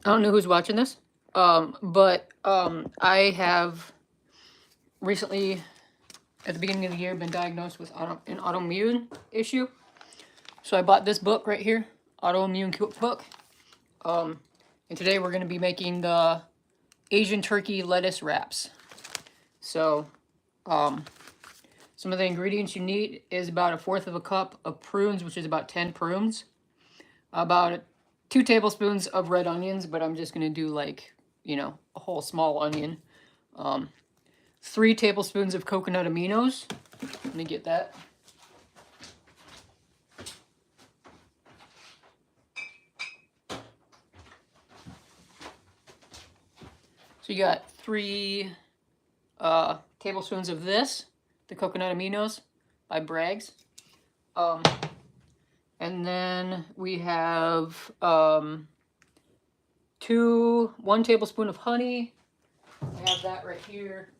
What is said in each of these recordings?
I don't know who's watching this, but I have recently, at the beginning of the year, been diagnosed with an autoimmune issue. So I bought this book right here, Autoimmune Cookbook. And today we're going to be making the Asian turkey lettuce wraps. So some of the ingredients you need is about 1/4 of a cup of prunes, which is about 10 prunes, about 2 tablespoons of red onions, but I'm just going to do like, a whole small onion. 3 tablespoons of coconut aminos. Let me get that. So you got 3 tablespoons of this, the coconut aminos by Bragg's. And then we have 1 tablespoon of honey. I have that right here.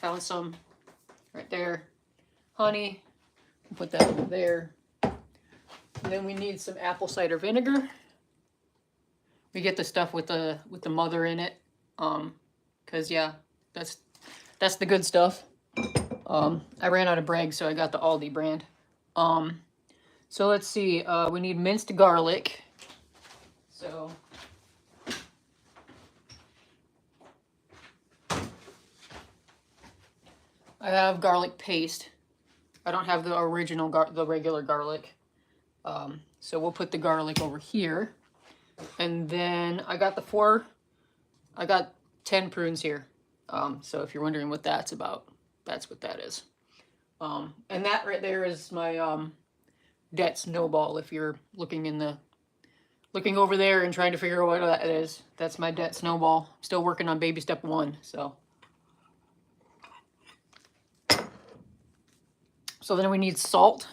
Found some right there. Honey. Put that over there. And then we need some apple cider vinegar. We get the stuff with the mother in it. Cause yeah, that's the good stuff. I ran out of Bragg, so I got the Aldi brand. So let's see. We need minced garlic. So I have garlic paste. I don't have the original the regular garlic. So we'll put the garlic over here. And then I got 10 prunes here. So if you're wondering what that's about, that's what that is. And that right there is my debt snowball. If you're looking over there and trying to figure out what that is, that's my debt snowball. I'm still working on baby step 1. So then we need salt.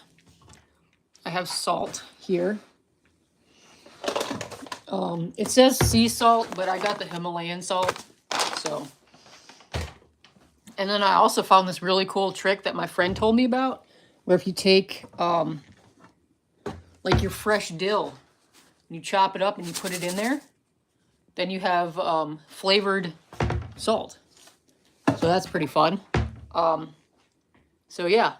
I have salt here. It says sea salt, but I got the Himalayan salt. So, and then I also found this really cool trick that my friend told me about, where if you take like your fresh dill, you chop it up and you put it in there, then you have flavored salt. So that's pretty fun. So yeah.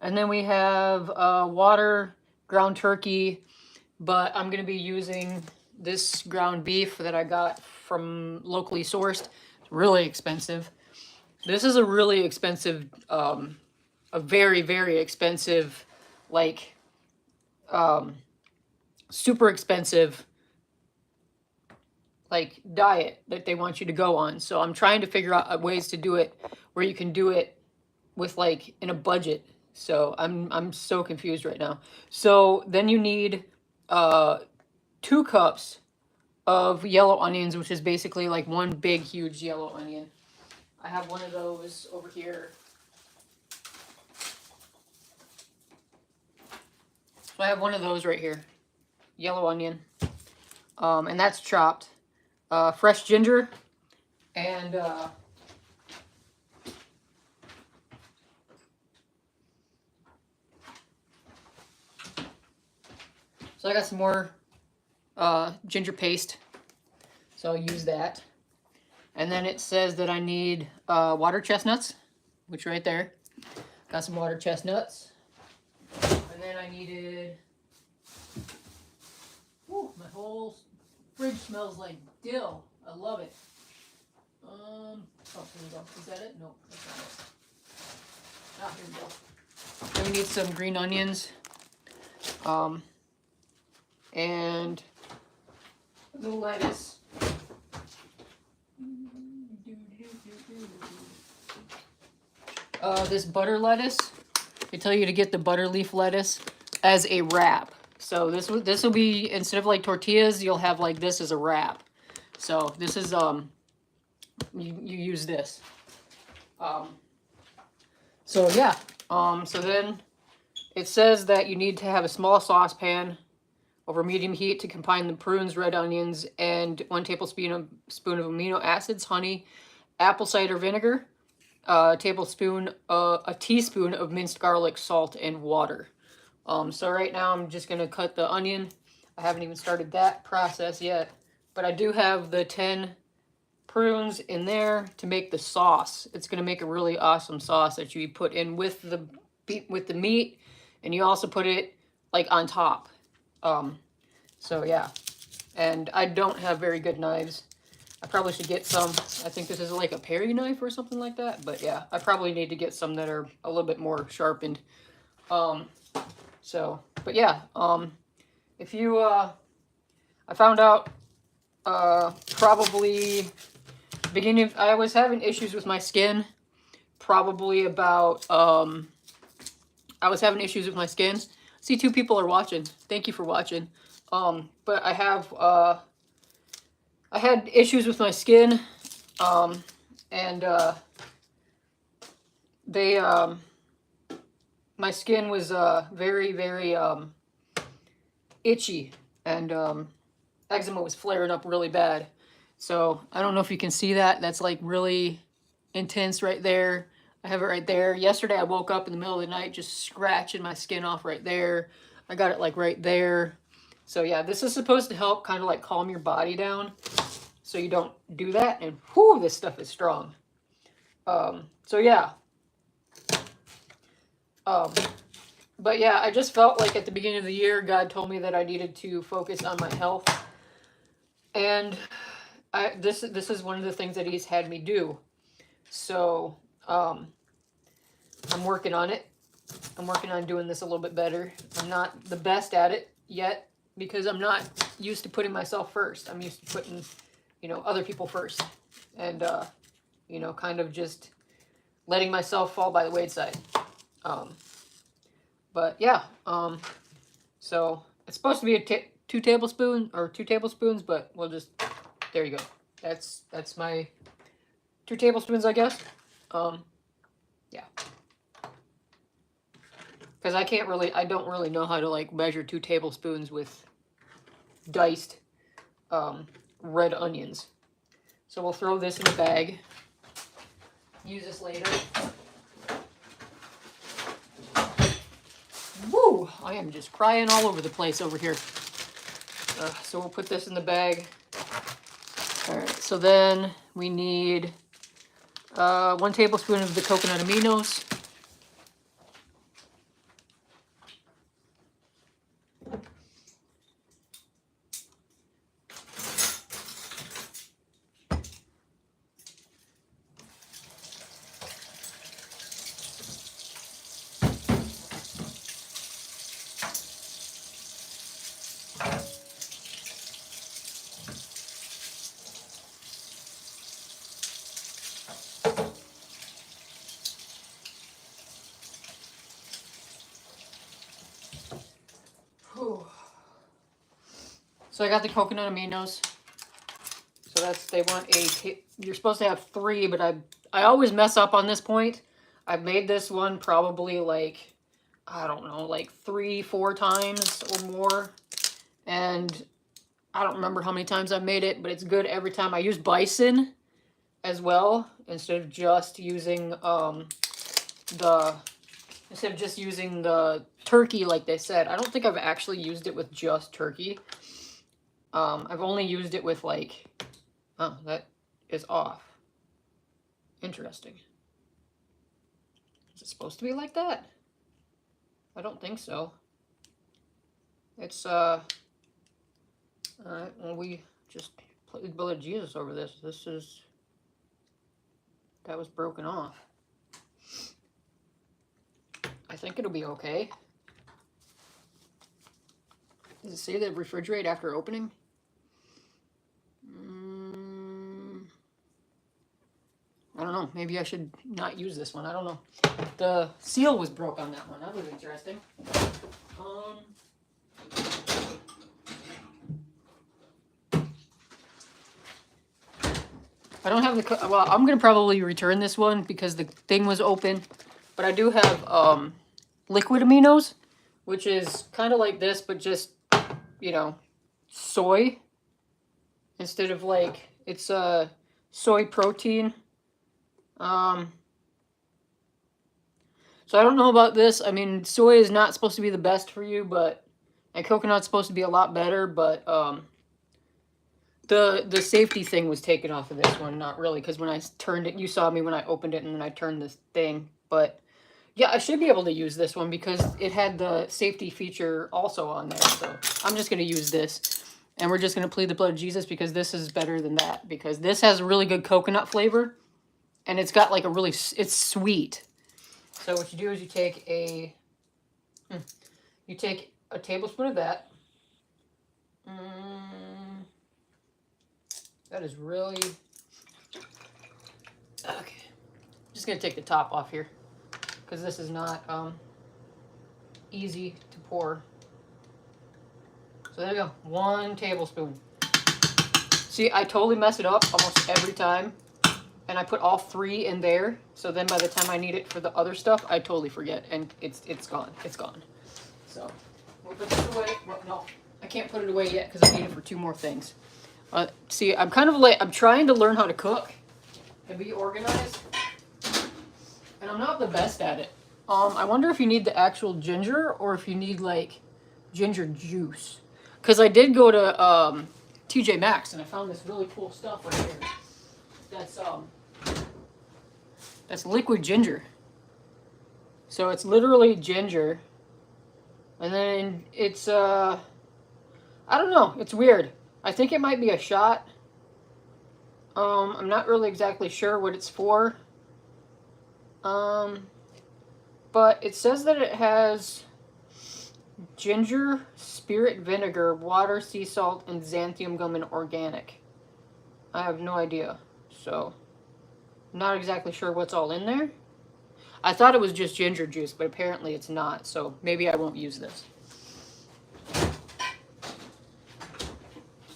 And then we have water, ground turkey, but I'm gonna be using this ground beef that I got from locally sourced. It's really expensive. This is a really expensive, a very, very expensive, like, super expensive, like, diet that they want you to go on. So I'm trying to figure out ways to do it where you can do it with like in a budget. So I'm so confused right now. So then you need 2 cups of yellow onions, which is basically like one big huge yellow onion. I have one of those over here. So I have one of those right here, yellow onion, and that's chopped. Fresh ginger, and so I got some more ginger paste, so I'll use that. And then it says that I need water chestnuts, which right there. Got some water chestnuts. And then I needed, whew, my whole fridge smells like dill. I love it. Oh, here we go. Is that it? No, that's not it. Ah, here we go. Then we need some green onions. And a little lettuce. This butter lettuce. They tell you to get the butter leaf lettuce as a wrap. So this will be, instead of like tortillas, you'll have like this as a wrap. So this is you use this. So yeah. So then it says that you need to have a small saucepan over medium heat to combine the prunes, red onions, and 1 tablespoon of amino acids, honey, apple cider vinegar, a teaspoon of minced garlic, salt, and water. So right now I'm just going to cut the onion. I haven't even started that process yet, but I do have the 10 prunes in there to make the sauce. It's going to make a really awesome sauce that you put in with the meat, and you also put it like on top. So yeah, and I don't have very good knives. I probably should get some. I think this is like a Perry knife or something like that, but yeah, I probably need to get some that are a little bit more sharpened. So, but yeah, if you, I found out, probably beginning, I was having issues with my skin, probably about, I was having issues with my skin. See, 2 people are watching. Thank you for watching. But I had issues with my skin, and, my skin was, very, very, itchy, and, eczema was flaring up really bad. So I don't know if you can see that. That's like really intense right there. I have it right there. Yesterday I woke up in the middle of the night just scratching my skin off right there. I got it like right there. So yeah, this is supposed to help kind of like calm your body down so you don't do that. And whoo, this stuff is strong. So yeah. But yeah, I just felt like at the beginning of the year, God told me that I needed to focus on my health. And this is one of the things that he's had me do. So I'm working on it. I'm working on doing this a little bit better. I'm not the best at it yet because I'm not used to putting myself first. I'm used to putting, other people first. And, kind of just letting myself fall by the wayside. But yeah, so it's supposed to be 2 tablespoons, but we'll just, there you go. That's my 2 tablespoons, I guess. Yeah. Because I don't really know how to like measure 2 tablespoons with diced red onions. So we'll throw this in a bag. Use this later. Woo! I am just crying all over the place over here. So we'll put this in the bag. Alright, so then we need 1 tablespoon of the coconut aminos. So I got the coconut aminos. So they want you're supposed to have 3, but I always mess up on this point. I've made this one probably like, I don't know, like 3-4 times or more. And I don't remember how many times I've made it, but it's good every time. I use bison as well, instead of just using the turkey like they said. I don't think I've actually used it with just turkey. I've only used it with like, oh, that is off. Interesting. Is it supposed to be like that? I don't think so. It's, alright, well, we just played the blood of Jesus over this. That was broken off. I think it'll be okay. Does it say that refrigerate after opening? I don't know. Maybe I should not use this one. I don't know. The seal was broke on that one. That was interesting. I don't have the... Well, I'm going to probably return this one because the thing was open. But I do have liquid aminos, which is kind of like this, but just, soy. Instead of like... It's soy protein. So I don't know about this. I mean, soy is not supposed to be the best for you, but and coconut's supposed to be a lot better, but the safety thing was taken off of this one, not really, because when I turned it, you saw me when I opened it and then I turned this thing. But yeah, I should be able to use this one because it had the safety feature also on there. So I'm just going to use this. And we're just going to plead the blood of Jesus because this is better than that. Because this has a really good coconut flavor. And it's got like a really, it's sweet. So what you do is you take a tablespoon of that. That is really, okay. Just going to take the top off here. Because this is not easy to pour. So there you go, 1 tablespoon. See, I totally mess it up almost every time. And I put all 3 in there. So then by the time I need it for the other stuff, I totally forget. And it's gone. It's gone. So we'll put this away. Well, no, I can't put it away yet because I need it for 2 more things. See, I'm kind of like, I'm trying to learn how to cook and be organized. And I'm not the best at it. I wonder if you need the actual ginger or if you need like ginger juice. Because I did go to TJ Maxx and I found this really cool stuff right here. That's liquid ginger. So it's literally ginger. And then it's I don't know, it's weird. I think it might be a shot. I'm not really exactly sure what it's for. But it says that it has ginger, spirit vinegar, water, sea salt, and xanthium gum and organic. I have no idea. So, not exactly sure what's all in there. I thought it was just ginger juice, but apparently it's not. So, maybe I won't use this.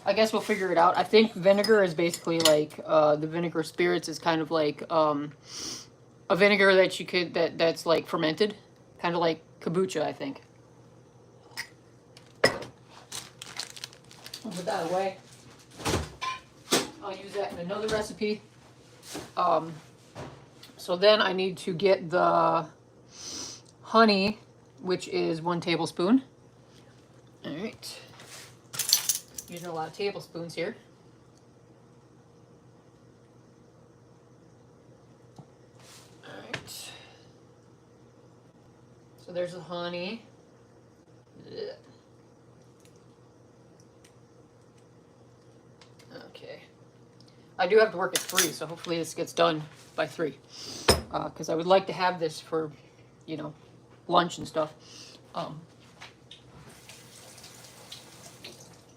I guess we'll figure it out. I think vinegar is basically like, the vinegar spirits is kind of like, a vinegar that you could, that's like fermented. Kind of like kombucha, I think. I'll put that away. I'll use that in another recipe. So then I need to get the honey, which is 1 tablespoon. All right. Using a lot of tablespoons here. All right. So there's the honey. Okay. I do have to work at 3, so hopefully this gets done by 3. Because I would like to have this for, you know, lunch and stuff.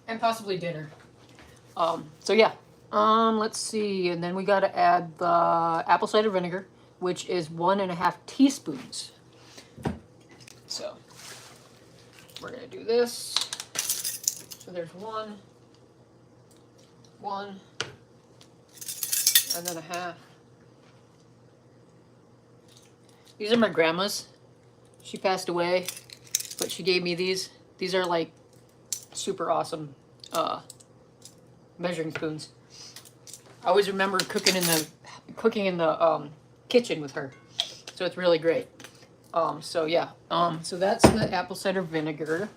And possibly dinner. So yeah. Let's see. And then we got to add the apple cider vinegar, which is 1.5 teaspoons. So we're going to do this. So there's 1, and then 1/2. These are my grandma's. She passed away, but she gave me these. These are like super awesome measuring spoons. I always remember cooking in the kitchen with her, so it's really great. So yeah, so that's the apple cider vinegar,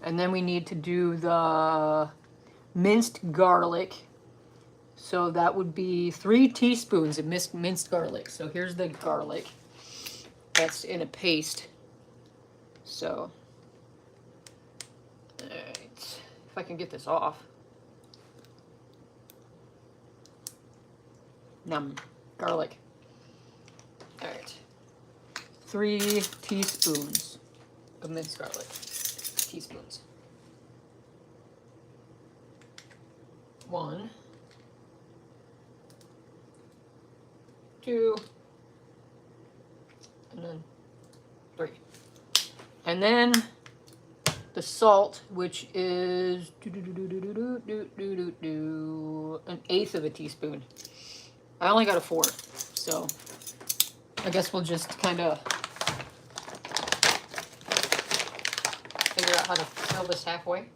and then we need to do the minced garlic. So that would be 3 teaspoons of minced garlic. So here's the garlic. That's in a paste. So, alright. If I can get this off. Garlic. Alright. 3 teaspoons of minced garlic. Teaspoons. 1. 2, and then 3. And then the salt, which is 1/8 of a teaspoon. I only got a 4, so I guess we'll just kind of figure out how to fill this halfway.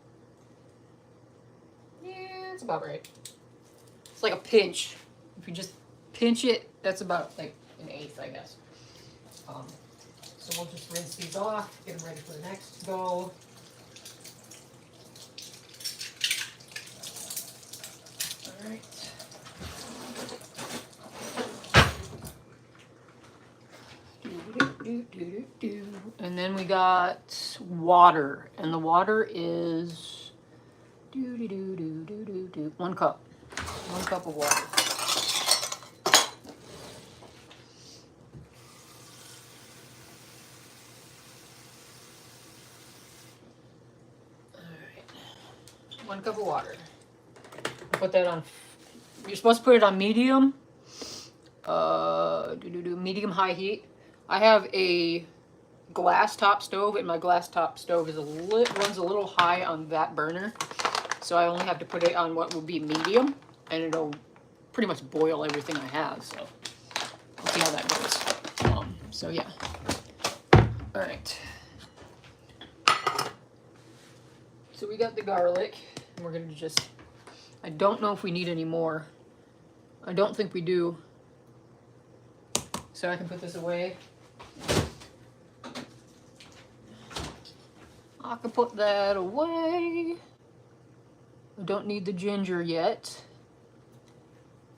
Yeah, it's about right. It's like a pinch. If you just pinch it, that's about like 1/8, I guess. So we'll just rinse these off, get them ready for the next go. All right. And then we got water, and the water is 1 cup. 1 cup of water. All right. 1 cup of water. Put that on. You're supposed to put it on medium. Medium high heat. I have a glass top stove, and my glass top stove is runs a little high on that burner, so I only have to put it on what would be medium, and it'll pretty much boil everything I have. So we'll see how that goes. So yeah. All right. So we got the garlic, and we're gonna just. I don't know if we need any more. I don't think we do. So I can put this away. I can put that away. I don't need the ginger yet.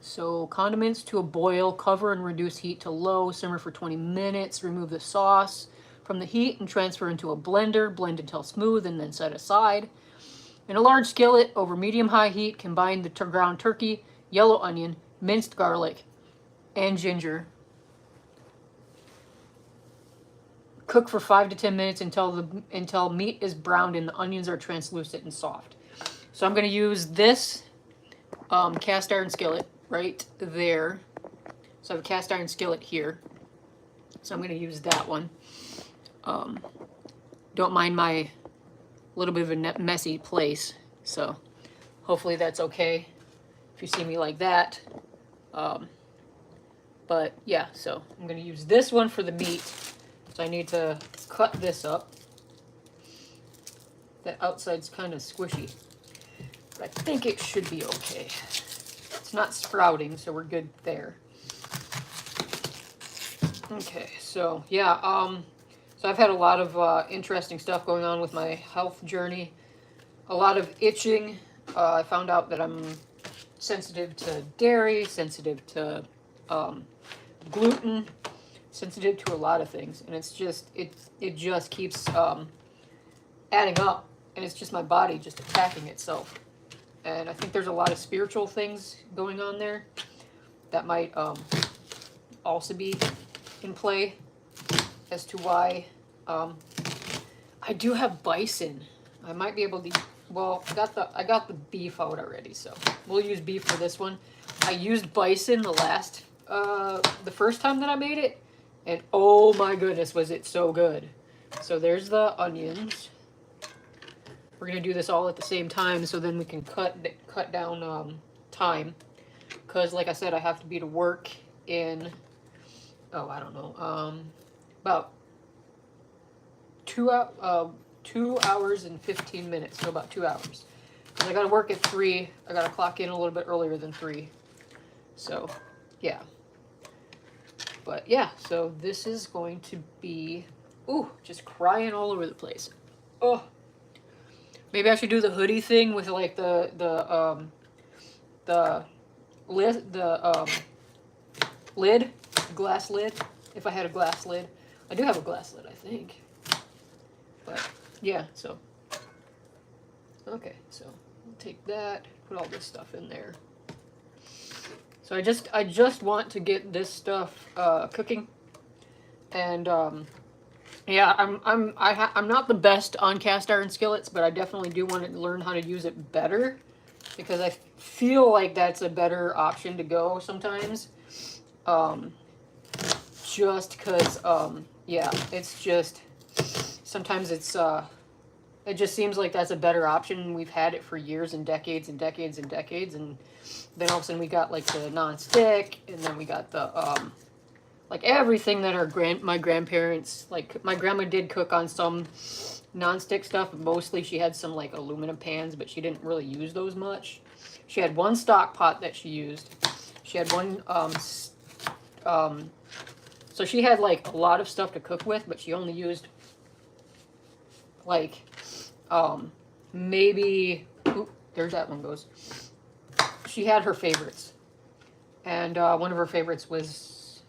So condiments to a boil, cover and reduce heat to low, simmer for 20 minutes, remove the sauce from the heat and transfer into a blender, blend until smooth and then set aside. In a large skillet over medium-high heat, combine the ground turkey, yellow onion, minced garlic, and ginger. Cook for 5 to 10 minutes until meat is browned and the onions are translucent and soft. So I'm going to use this cast iron skillet right there. So I have a cast iron skillet here. So I'm going to use that one. Don't mind my little bit of a messy place. So hopefully that's okay if you see me like that. But yeah, so I'm going to use this one for the meat. So I need to cut this up. The outside's kind of squishy, but I think it should be okay. It's not sprouting, so we're good there. Okay, so yeah, so I've had a lot of interesting stuff going on with my health journey. A lot of itching. I found out that I'm sensitive to dairy, sensitive to gluten, sensitive to a lot of things, and it's just it just keeps adding up, and it's just my body just attacking itself. And I think there's a lot of spiritual things going on there that might also be in play as to why. I do have bison. I might be able to. Well, I got the beef out already, so we'll use beef for this one. I used bison the first time that I made it. And oh my goodness, was it so good. So there's the onions. We're going to do this all at the same time so then we can cut down time. Because like I said, I have to be to work in, I don't know, about 2 hours and 15 minutes. So about 2 hours. Because I got to work at 3. I got to clock in a little bit earlier than 3. So, yeah. But yeah, so this is going to be, just crying all over the place. Oh, maybe I should do the hoodie thing with like the lid, glass lid. If I had a glass lid, I do have a glass lid, I think. But yeah, so okay, so we'll take that, put all this stuff in there. So I just want to get this stuff cooking, and yeah, I'm not the best on cast iron skillets, but I definitely do want to learn how to use it better, because I feel like that's a better option to go sometimes. Just because yeah, it's just sometimes it just seems like that's a better option. We've had it for years and decades and decades and decades, and then all of a sudden we got like the non-stick, and then we got the like everything that my grandparents, like my grandma did cook on some non-stick stuff, but mostly she had some like aluminum pans, but she didn't really use those much. She had one stock pot that she used. She had one So she had like a lot of stuff to cook with, but she only used like maybe, oop, there's that one goes. She had her favorites. And one of her favorites was,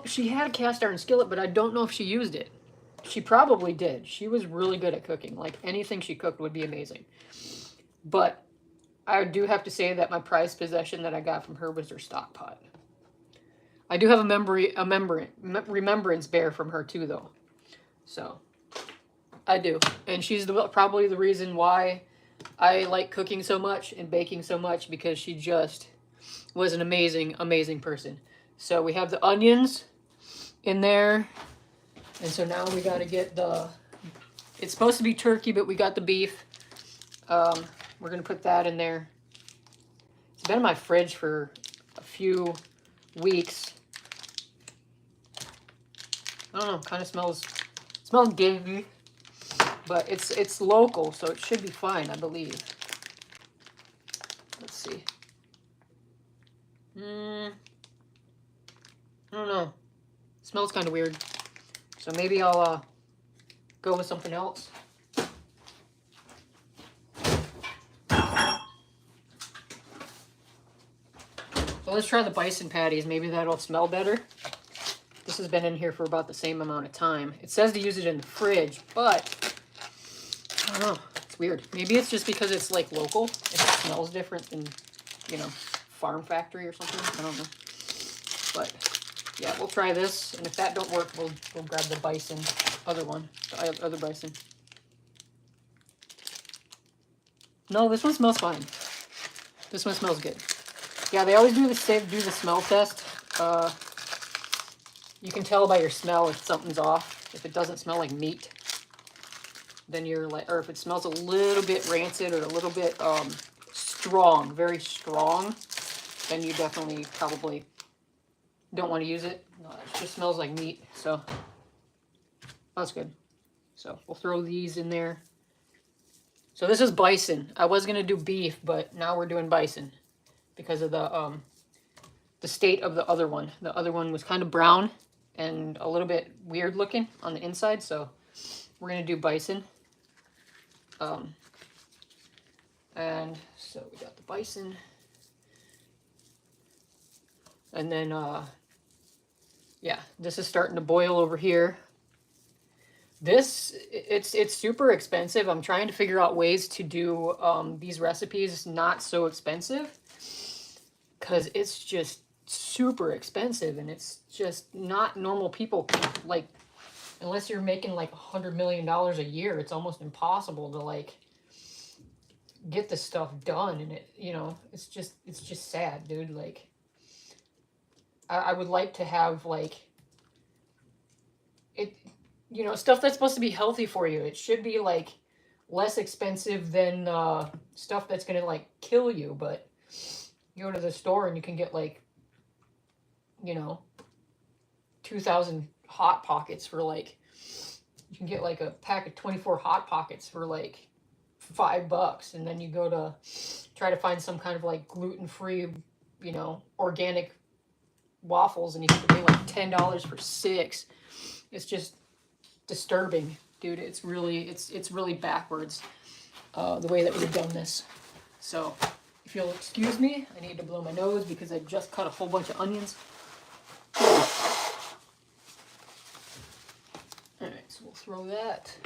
she had a cast iron skillet, but I don't know if she used it. She probably did. She was really good at cooking. Like anything she cooked would be amazing. But I do have to say that my prized possession that I got from her was her stock pot. I do have a remembrance bear from her too, though. So I do. And she's probably the reason why I like cooking so much and baking so much, because she just was an amazing, amazing person. So we have the onions in there. And so now we got to get it's supposed to be turkey, but we got the beef. We're going to put that in there. It's been in my fridge for a few weeks. I don't know, kind of smells gamey, but it's local, so it should be fine, I believe. Let's see. I don't know. It smells kind of weird. So maybe I'll go with something else. So let's try the bison patties. Maybe that'll smell better. This has been in here for about the same amount of time. It says to use it in the fridge, but I don't know. It's weird. Maybe it's just because it's like local. It smells different than, you know, farm factory or something. I don't know. But yeah, we'll try this. And if that don't work, we'll grab the bison, other one, the other bison. No, this one smells fine. This one smells good. Yeah, they always do the smell test. You can tell by your smell if something's off. If it doesn't smell like meat, then you're like, or if it smells a little bit rancid or a little bit strong, very strong, then you definitely probably don't want to use it. No, it just smells like meat, so that's good. So we'll throw these in there. So this is bison. I was gonna do beef, but now we're doing bison because of the state of the other one. The other one was kind of brown and a little bit weird looking on the inside, so we're gonna do bison. And so we got the bison, and then yeah, this is starting to boil over here. This, it's super expensive. I'm trying to figure out ways to do these recipes not so expensive, because it's just super expensive, and it's just not normal people can, like, unless you're making like $100 million a year, it's almost impossible to like get this stuff done. And it, you know, it's just sad, dude. Like, I would like to have like it, you know, stuff that's supposed to be healthy for you. It should be like less expensive than stuff that's gonna like kill you. But you go to the store and you can get like, you know, 2,000 Hot Pockets for like, you can get like a pack of 24 Hot Pockets for like $5, and then you go to try to find some kind of like gluten-free, you know, organic waffles, and you have to pay like $10 for 6. It's just disturbing, dude. It's really backwards, the way that we've done this. So if you'll excuse me, I need to blow my nose because I just cut a whole bunch of onions. Alright, so we'll throw that.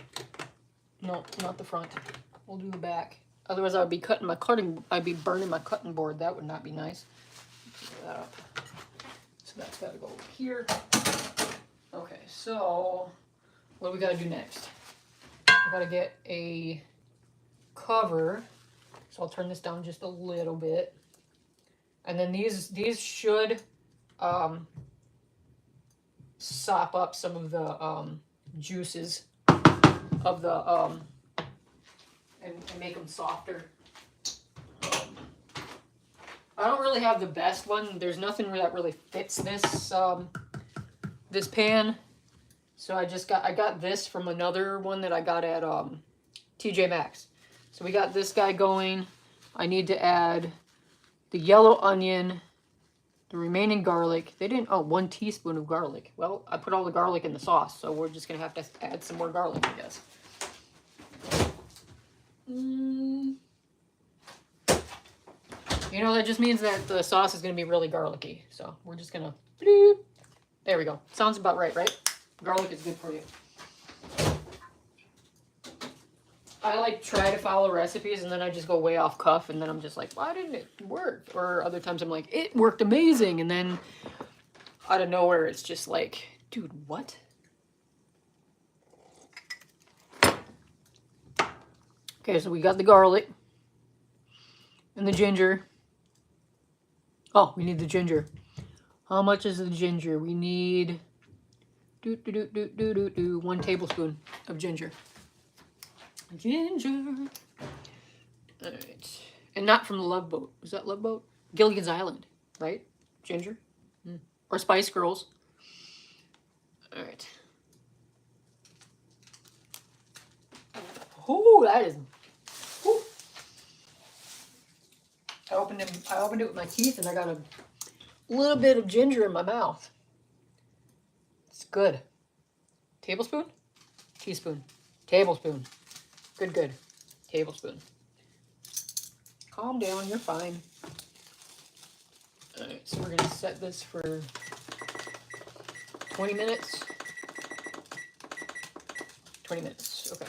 No, not the front. We'll do the back. Otherwise I'd be burning my cutting board. That would not be nice. Put that up. So that's gotta go over here. Okay, so what do we gotta do next? We gotta get a cover. So I'll turn this down just a little bit. And then these should sop up some of the juices of the and make them softer. I don't really have the best one. There's nothing that really fits this this pan. So I got this from another one that I got at TJ Maxx. So we got this guy going. I need to add the yellow onion, The remaining garlic, they didn't, oh, 1 teaspoon of garlic. Well, I put all the garlic in the sauce, so we're just going to have to add some more garlic, I guess. You know, that just means that the sauce is going to be really garlicky. So we're just going to, there we go. Sounds about right, right? Garlic is good for you. I like try to follow recipes and then I just go way off cuff and then I'm just like, why didn't it work? Or other times I'm like, it worked amazing. And then out of nowhere, it's just like, dude, what? Okay, so we got the garlic and the ginger. Oh, we need the ginger. How much is the ginger? We need 1 tablespoon of ginger. Ginger. All right. And not from the Love Boat. Was that Love Boat? Gilligan's Island, right? Ginger? Or Spice Girls. All right. Oh, that is... Whew. I opened it with my teeth and I got a little bit of ginger in my mouth. It's good. Tablespoon? Teaspoon. Tablespoon. Good, good. Tablespoon. Calm down, you're fine. Alright, so we're going to set this for 20 minutes. 20 minutes, okay.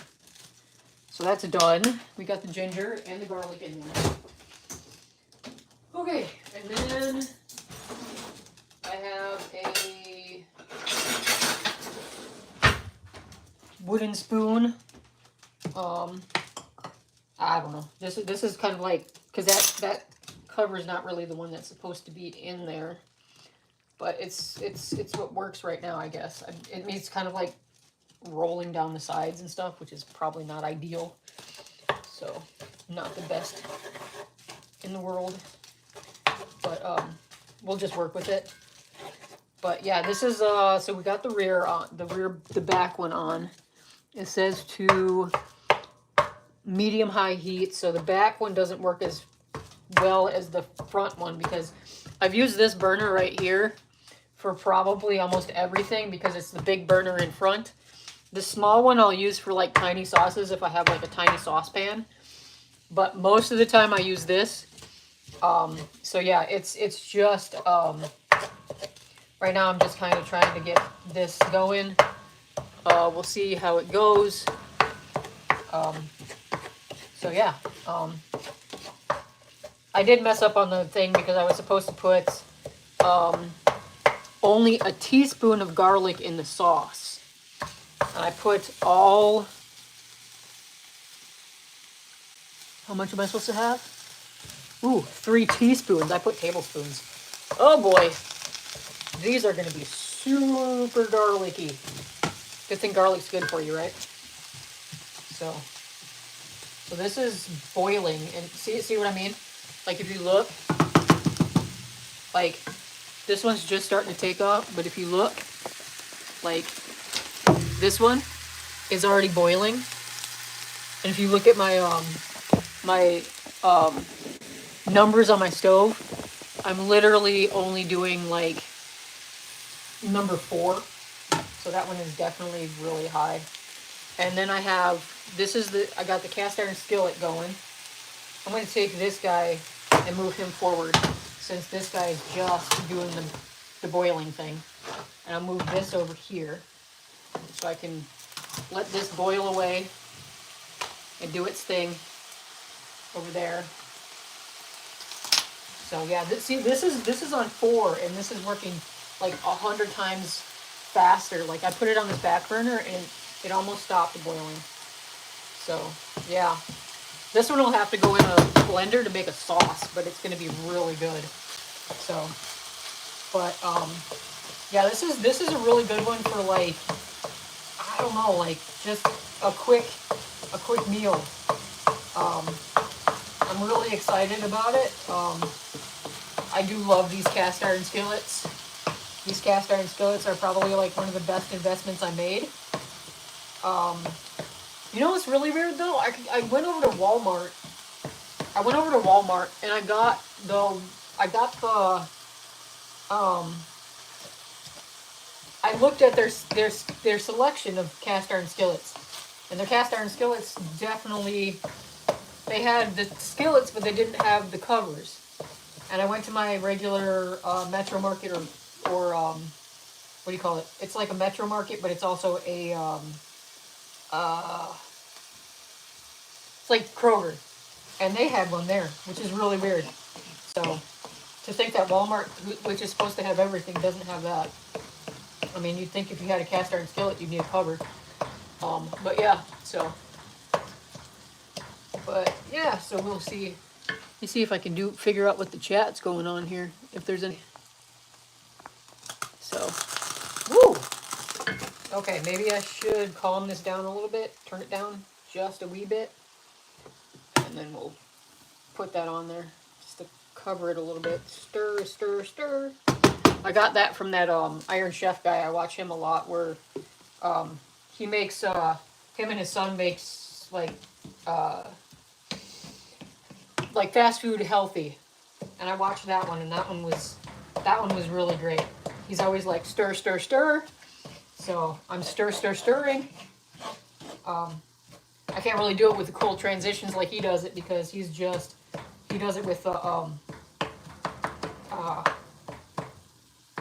So that's done. We got the ginger and the garlic in there. Okay, and then I have a wooden spoon. I don't know. This is kind of like, because that cover is not really the one that's supposed to be in there, but it's what works right now, I guess. It means kind of like rolling down the sides and stuff, which is probably not ideal. So not the best in the world, but we'll just work with it. But yeah, this is so we got the rear on, the back one on. It says to medium high heat, so the back one doesn't work as well as the front one because I've used this burner right here for probably almost everything because it's the big burner in front. The small one I'll use for like tiny sauces if I have like a tiny saucepan, but most of the time I use this. So yeah, it's just right now I'm just kind of trying to get this going. We'll see how it goes. So yeah, I did mess up on the thing because I was supposed to put only a teaspoon of garlic in the sauce. And I put all, how much am I supposed to have? Ooh, 3 teaspoons. I put tablespoons. Oh boy, these are going to be super garlicky. Good thing garlic's good for you, right? So this is boiling, and see what I mean? Like if you look, like this one's just starting to take off, but if you look, like this one is already boiling. And if you look at my numbers on my stove, I'm literally only doing like number 4. So that one is definitely really high. And then I have, I got the cast iron skillet going. I'm going to take this guy and move him forward since this guy is just doing the boiling thing. And I'll move this over here so I can let this boil away and do its thing over there. So yeah, this is on 4 and this is working like 100 times faster. Like I put it on this back burner and it almost stopped boiling. So yeah, this one will have to go in a blender to make a sauce, but it's going to be really good. So, but yeah, this is a really good one for like, I don't know, like just a quick meal. I'm really excited about it. I do love these cast iron skillets. These cast iron skillets are probably like one of the best investments I made. You know what's really weird though? I went over to Walmart. And I got the I looked at their selection of cast iron skillets, and their cast iron skillets definitely, they had the skillets, but they didn't have the covers. And I went to my regular Metro Market or what do you call it? It's like a Metro Market, but it's also a it's like Kroger, and they had one there, which is really weird. So to think that Walmart, which is supposed to have everything, doesn't have that. I mean, you'd think if you had a cast iron skillet, you'd need a cover. But yeah, so. But yeah, so we'll see. Let me see if I can figure out what the chat's going on here. If there's any. So, woo! Okay, maybe I should calm this down a little bit. Turn it down just a wee bit. And then we'll put that on there just to cover it a little bit. Stir, stir, stir. I got that from that Iron Chef guy. I watch him a lot, where he makes him and his son makes like fast food healthy, and I watched that one, and that one was really great. He's always like stir, stir, stir. So I'm stirring. I can't really do it with the cold transitions like he does it, because he does it with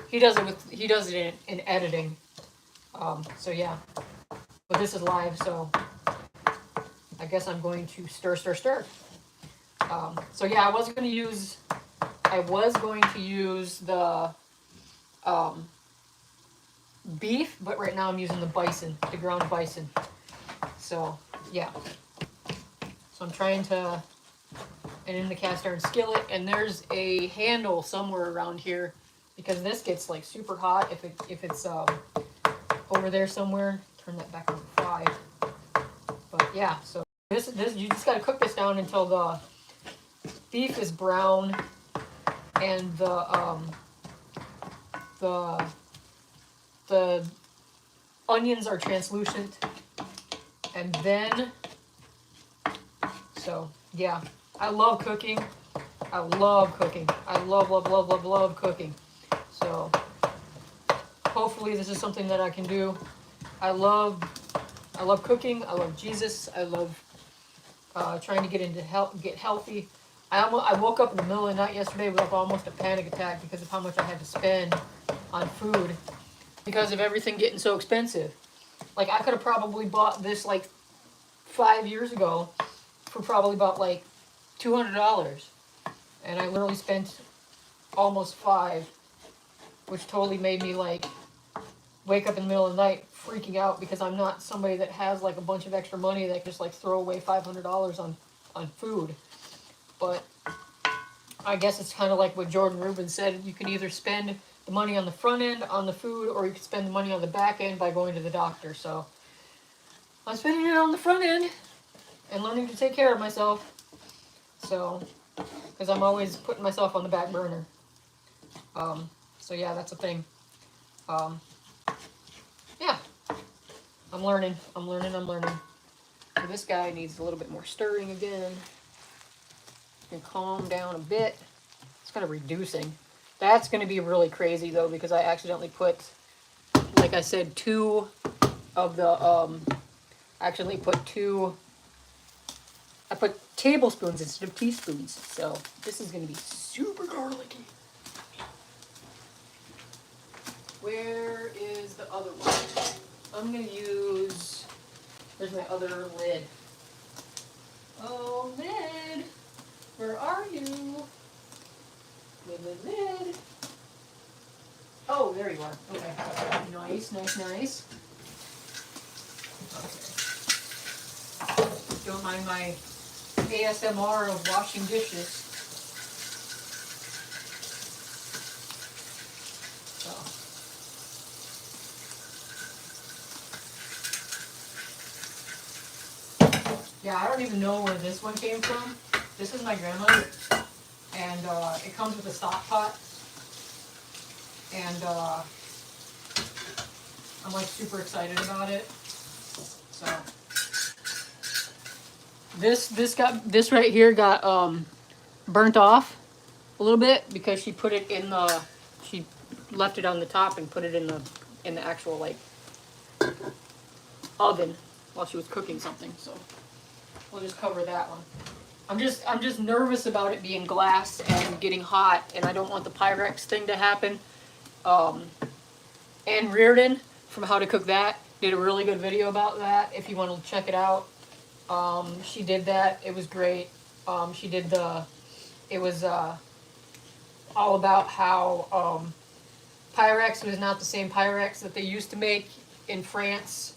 he does it in editing. So yeah, but this is live, so I guess I'm going to stir, stir, stir. So yeah, I was going to use the beef, but right now I'm using the ground bison. So yeah, so I'm trying to, and in the cast iron skillet, and there's a handle somewhere around here, because this gets like super hot if it's over there somewhere. Turn that back on 5. But yeah, so this you just got to cook this down until the beef is brown and the onions are translucent, and then, so yeah, I love cooking. I love cooking. I love cooking. So hopefully this is something that I can do. I love cooking. I love Jesus. I love trying to get healthy. I woke up in the middle of the night yesterday with almost a panic attack because of how much I had to spend on food because of everything getting so expensive. Like, I could have probably bought this like 5 years ago for probably about like $200, and I literally spent almost 5, which totally made me like wake up in the middle of the night freaking out, because I'm not somebody that has like a bunch of extra money that can just like throw away $500 on food. But I guess it's kind of like what Jordan Rubin said. You can either spend the money on the front end on the food, or you can spend the money on the back end by going to the doctor. So I'm spending it on the front end and learning to take care of myself. So, because I'm always putting myself on the back burner. So yeah, that's a thing. Yeah, I'm learning. So this guy needs a little bit more stirring again. And calm down a bit. It's kind of reducing. That's going to be really crazy though, because I accidentally put, like I said, 2 of the I put tablespoons instead of teaspoons. So this is going to be super garlicky. Where is the other one? I'm going to use, there's my other lid. Oh, lid. Where are you? Lid. Oh, there you are. Okay. Nice. Okay. Don't mind my ASMR of washing dishes. So. Yeah, I don't even know where this one came from. This is my grandmother, and it comes with a stock pot, and I'm like super excited about it. So this right here got burnt off a little bit because she put it in the she left it on the top and put it in the actual like oven while she was cooking something. So we'll just cover that one. I'm just nervous about it being glass and getting hot, and I don't want the Pyrex thing to happen. Ann Reardon from How to Cook That did a really good video about that. If you want to check it out, she did that. It was great. She did it was all about how Pyrex was not the same Pyrex that they used to make in France.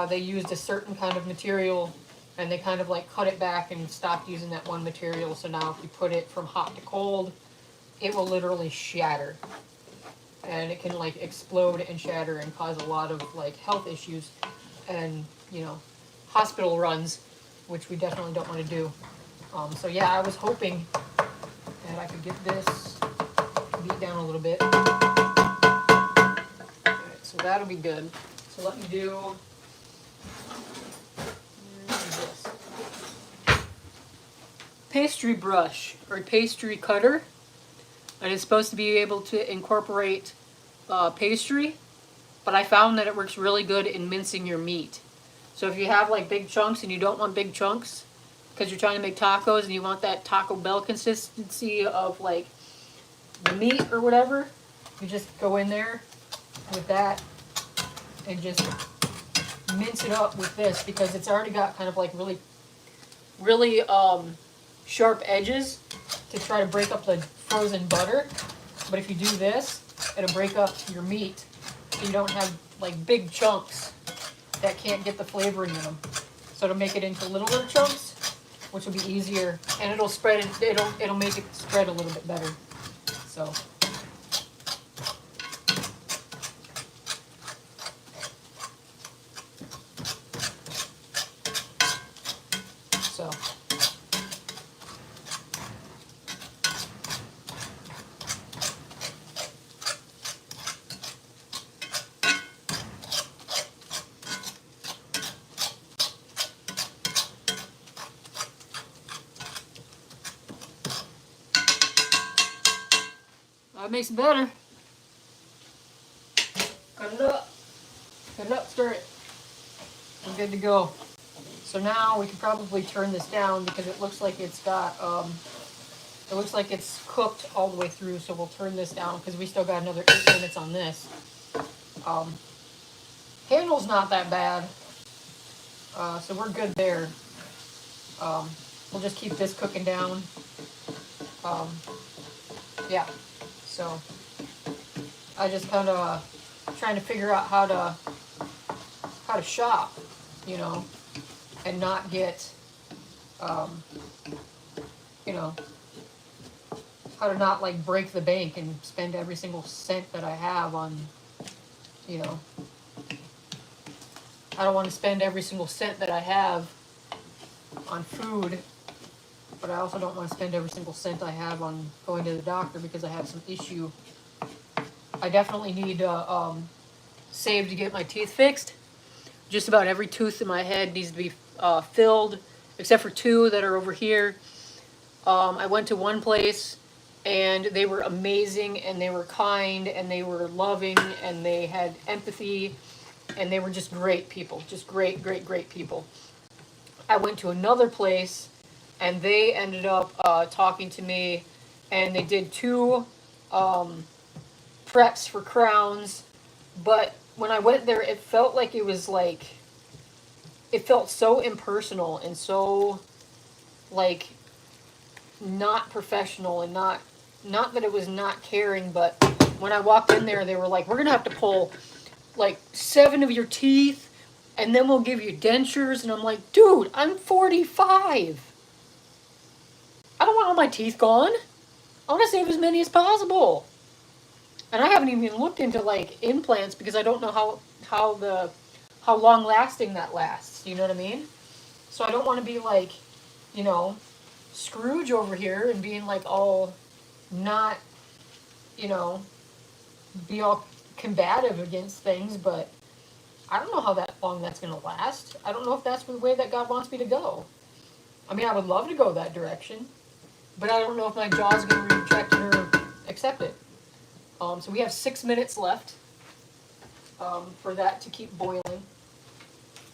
They used a certain kind of material, and they kind of like cut it back and stopped using that one material. So now if you put it from hot to cold, it will literally shatter. And it can like explode and shatter and cause a lot of like health issues and, you know, hospital runs, which we definitely don't want to do. So yeah, I was hoping that I could get this beat down a little bit. Alright, so that'll be good. So let me do this. Pastry brush or pastry cutter. And it's supposed to be able to incorporate pastry, but I found that it works really good in mincing your meat. So if you have like big chunks and you don't want big chunks because you're trying to make tacos and you want that Taco Bell consistency of like the meat or whatever, you just go in there with that and just mince it up with this, because it's already got kind of like really sharp edges to try to break up the frozen butter. But if you do this, it'll break up your meat so you don't have like big chunks that can't get the flavor in them. So it'll make it into littler chunks, which will be easier, and it'll spread it. It'll make it spread a little bit better. So. That makes it better. Cut it up. Cut it up, stir it. We're good to go. So now we can probably turn this down because it looks like it's got, it looks like it's cooked all the way through. So we'll turn this down because we still got another 8 minutes on this. Handle's not that bad. So we're good there. We'll just keep this cooking down. Yeah. So I just kind of trying to figure out how to shop, you know, and not get, you know, how to not like break the bank and spend every single cent that I have on, you know, I don't want to spend every single cent that I have on food. But I also don't want to spend every single cent I have on going to the doctor because I have some issue. I definitely need to save to get my teeth fixed. Just about every tooth in my head needs to be filled, except for 2 that are over here. I went to one place, and they were amazing, and they were kind, and they were loving, and they had empathy, and they were just great people. Just great, great, great people. I went to another place, and they ended up talking to me, and they did 2 preps for crowns. But when I went there, it felt like it was like, it felt so impersonal and so like not professional, and not that it was not caring, but when I walked in there, they were like, we're gonna have to pull like 7 of your teeth, and then we'll give you dentures. And I'm like, dude, I'm 45. I don't want all my teeth gone. I want to save as many as possible. And I haven't even looked into like implants because I don't know how long lasting that lasts. You know what I mean? So I don't want to be like, you know, Scrooge over here and being like all not, you know, be all combative against things, but I don't know how long that's going to last. I don't know if that's the way that God wants me to go. I mean, I would love to go that direction, but I don't know if my jaw's going to reject it or accept it. So we have 6 minutes left for that to keep boiling.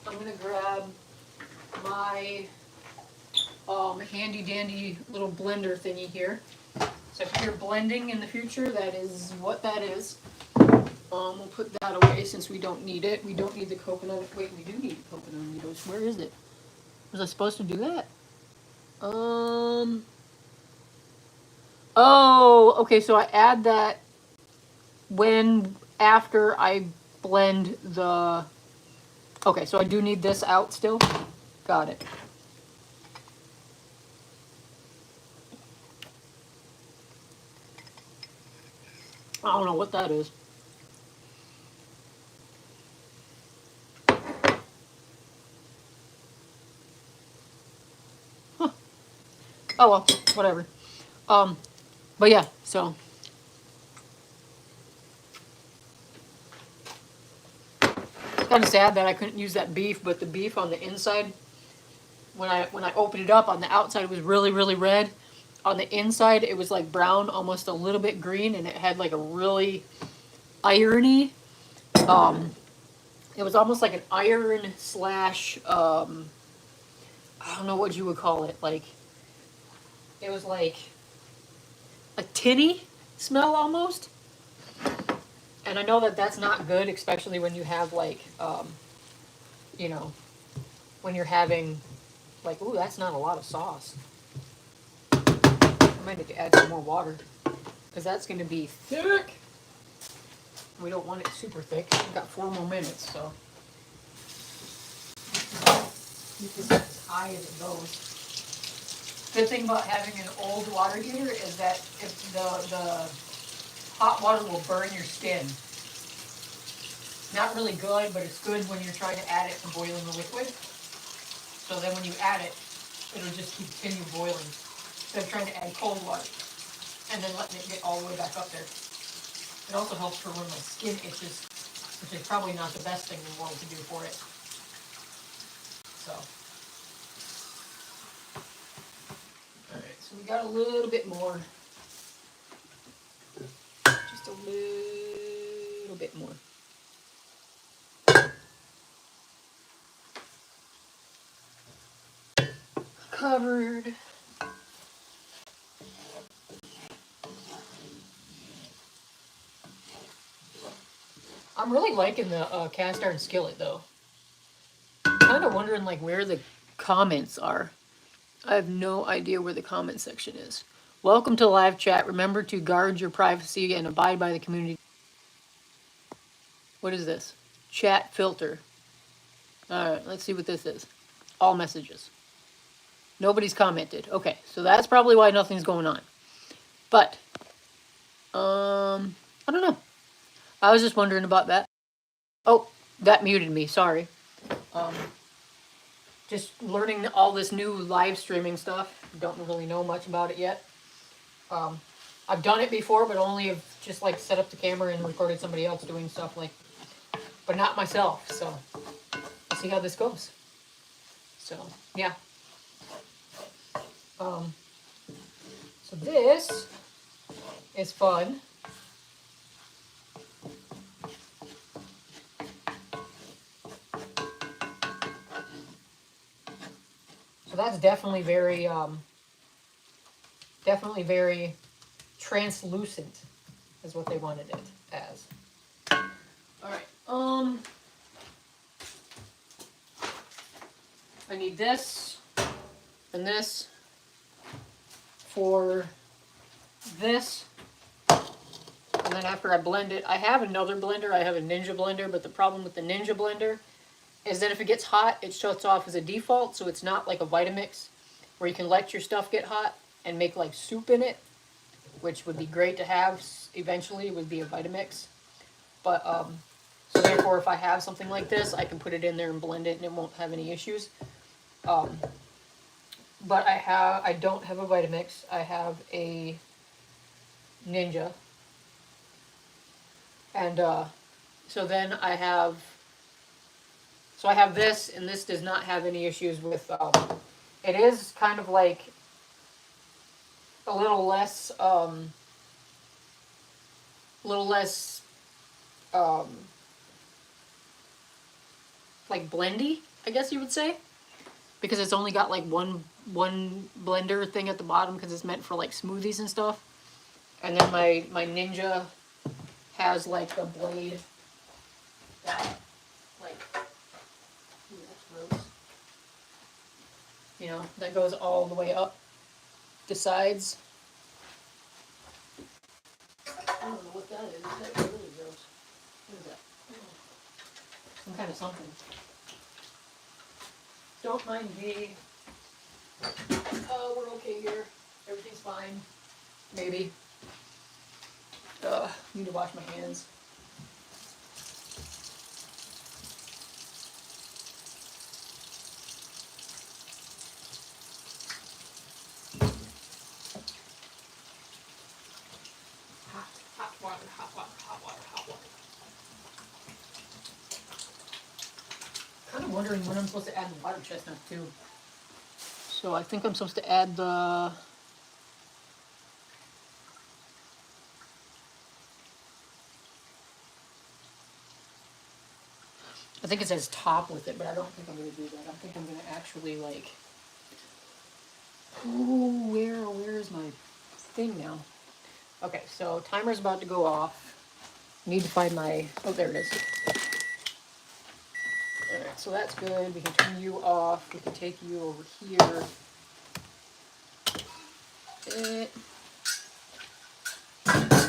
I'm gonna grab my handy dandy little blender thingy here. So if you're blending in the future, that is what that is. We'll put that away since we don't need it. We don't need the coconut. Wait, we do need coconut noodles. Where is it? Was I supposed to do that? Oh, okay, so I add that after I blend the, okay, so I do need this out still. Got it. I don't know what that is. Huh. Oh well, whatever. But yeah, so it's kind of sad that I couldn't use that beef, but the beef on the inside, when I opened it up, on the outside it was really, really red. On the inside it was like brown, almost a little bit green, and it had like a really irony. It was almost like an iron slash, I don't know what you would call it. Like, it was like a tinny smell almost. And I know that that's not good, especially when you have like, you know, when you're having like, ooh, that's not a lot of sauce. I might need to add some more water because that's going to be thick. We don't want it super thick. We've got 4 more minutes, so keep this as high as it goes. Good thing about having an old water heater is that if the hot water will burn your skin. Not really good, but it's good when you're trying to add it to boiling the liquid. So then when you add it, it'll just continue boiling. Instead of trying to add cold water and then letting it get all the way back up there. It also helps for when my skin itches, which is probably not the best thing in the world to do for it. So. Alright, so we got a little bit more. Just a little bit more. Covered. I'm really liking the cast iron skillet though. I'm kind of wondering like where the comments are. I have no idea where the comment section is. Welcome to live chat. Remember to guard your privacy and abide by the community. What is this? Chat filter. Alright, let's see what this is. All messages. Nobody's commented. Okay, so that's probably why nothing's going on. But, I don't know. I was just wondering about that. Oh, that muted me. Sorry. Just learning all this new live streaming stuff. Don't really know much about it yet. I've done it before, but only have just like set up the camera and recorded somebody else doing stuff like, but not myself. So we'll see how this goes. So yeah. So this is fun. So that's definitely very translucent is what they wanted it as. All right. I need this and this for this. And then after I blend it, I have another blender. I have a Ninja blender, but the problem with the Ninja blender is that if it gets hot, it shuts off as a default, so it's not like a Vitamix where you can let your stuff get hot and make like soup in it, which would be great to have eventually, would be a Vitamix. But, so therefore if I have something like this, I can put it in there and blend it and it won't have any issues. But I don't have a Vitamix. I have a Ninja. And, so then I have this, and this does not have any issues with, it is kind of like a little less, a little less like blendy, I guess you would say, because it's only got like one blender thing at the bottom because it's meant for like smoothies and stuff. And then my Ninja has like a blade that like, ooh, that's gross. You know, that goes all the way up the sides. I don't know what that is. That's really gross. What is that? Some kind of something. Don't mind me. Oh, we're okay here. Everything's fine. Maybe. Need to wash my hands. Hot water, hot water, hot water, hot water. Kind of wondering when I'm supposed to add the water chestnut too. So I think I'm supposed to add the... I think it says top with it, but I don't think I'm going to do that. I think I'm going to actually like... Ooh, where is my thing now? Okay, so timer's about to go off. Need to find my... Oh, there it is. Alright, so that's good. We can turn you off. We can take you over here.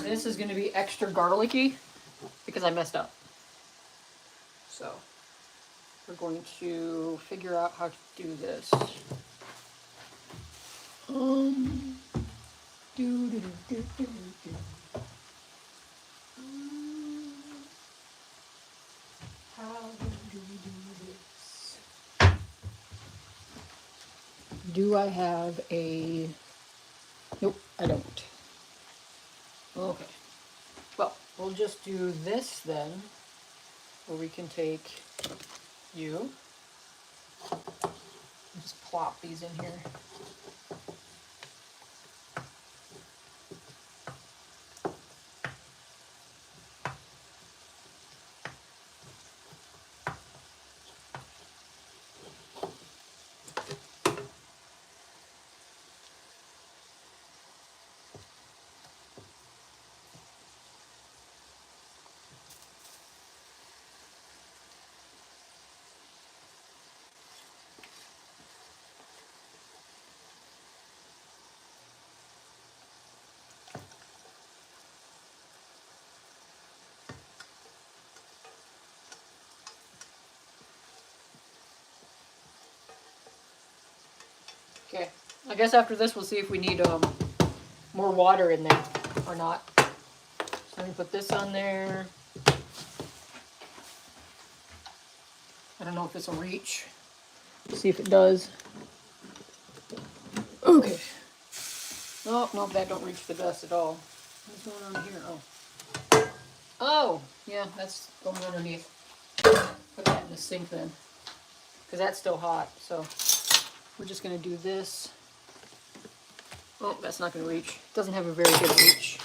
This is going to be extra garlicky because I messed up. So we're going to figure out how to do this. How do we do this? Do I have a... Nope, I don't. Okay. Well, we'll just do this then, where we can take you. Just plop these in here. Okay, I guess after this we'll see if we need more water in there or not. So let me put this on there. I don't know if this will reach. See if it does. Okay. Oh, no, that don't reach the dust at all. What's going on here? Oh. Oh, yeah, that's going underneath. Put that in the sink then, because that's still hot. So we're just going to do this. Oh, that's not going to reach. It doesn't have a very good reach.